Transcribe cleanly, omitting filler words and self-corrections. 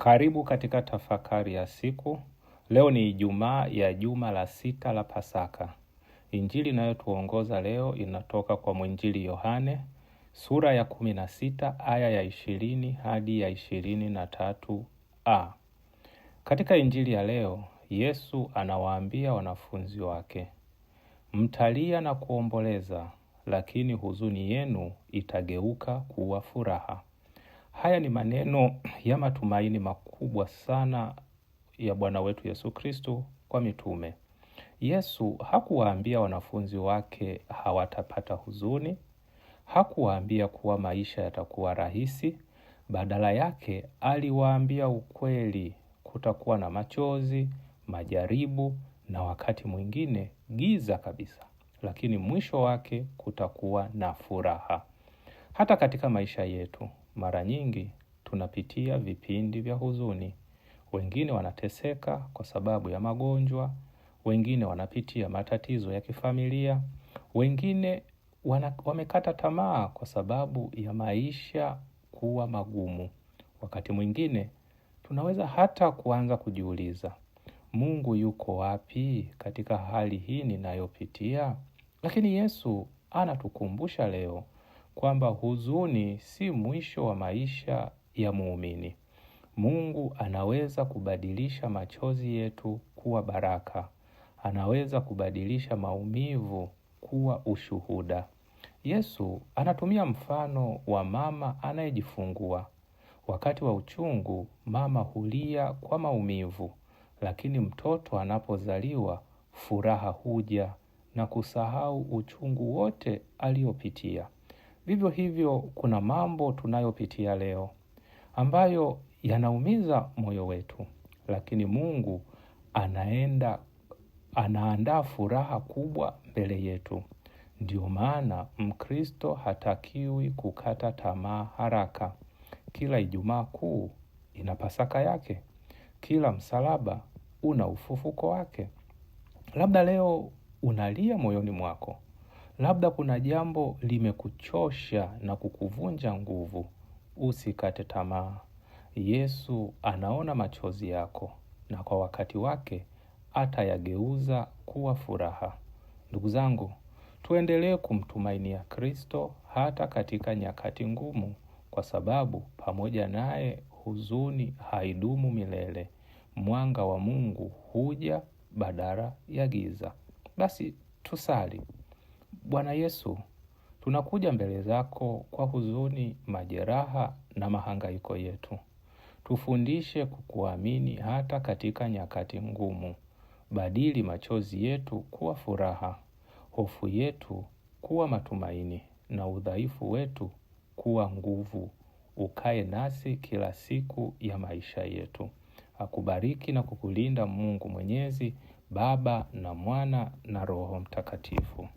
Karibu katika tafakari ya siku. Leo ni Ijumaa ya juma la 6 la Pasaka. Injili inayotuongoza leo inatoka kwa mwinjili Yohane, sura ya 16 aya ya 20 hadi ya 23a. Katika injili ya leo, Yesu anawaambia wanafunzi wake, mtalia na kuomboleza, lakini huzuni yenu itageuka kuwa furaha. Haya ni maneno ya matumaini makubwa sana ya Bwana wetu Yesu Kristo kwa mitume. Yesu hakuwaambia wanafunzi wake hawatapata huzuni, hakuwaambia kuwa maisha yatakuwa rahisi, badala yake aliwaambia ukweli, kutakuwa na machozi, majaribu na wakati mwingine giza kabisa, lakini mwisho wake kutakuwa na furaha. Hata katika maisha yetu, mara nyingi tunapitia vipindi vya huzuni. Wengine wanateseka kwa sababu ya magonjwa, wengine wanapitia matatizo ya kifamilia, wengine wamekata tamaa kwa sababu ya maisha kuwa magumu. Wakati mwingine tunaweza hata kuanza kujiuliza, Mungu yuko wapi katika hali hii ninayopitia? Lakini Yesu anatukumbusha leo kwamba huzuni si mwisho wa maisha ya muumini. Mungu anaweza kubadilisha machozi yetu kuwa baraka. Anaweza kubadilisha maumivu kuwa ushuhuda. Yesu anatumia mfano wa mama anayejifungua. Wakati wa uchungu, mama hulia kwa maumivu, lakini mtoto anapozaliwa, furaha huja na kusahau uchungu wote aliopitia. Vivyo hivyo kuna mambo tunayopitia leo ambayo yanaumiza moyo wetu, lakini Mungu anaandaa furaha kubwa mbele yetu. Ndio maana Mkristo hatakiwi kukata tamaa haraka. Kila Ijumaa Kuu ina Pasaka yake. Kila msalaba una ufufuko wake. Labda leo unalia moyoni mwako. Labda kuna jambo limekuchosha na kukuvunja nguvu. Usikate tamaa. Yesu anaona machozi yako na kwa wakati wake atayageuza kuwa furaha. Ndugu zangu, tuendelee kumtumainia Kristo hata katika nyakati ngumu, kwa sababu pamoja naye huzuni haidumu milele. Mwanga wa Mungu huja badala ya giza. Basi tusali. Bwana Yesu, tunakuja mbele zako kwa huzuni, majeraha na mahangaiko yetu. Tufundishe kukuamini hata katika nyakati ngumu. Badili machozi yetu kuwa furaha, hofu yetu kuwa matumaini na udhaifu wetu kuwa nguvu. Ukae nasi kila siku ya maisha yetu. Akubariki na kukulinda Mungu Mwenyezi, Baba na Mwana na Roho Mtakatifu.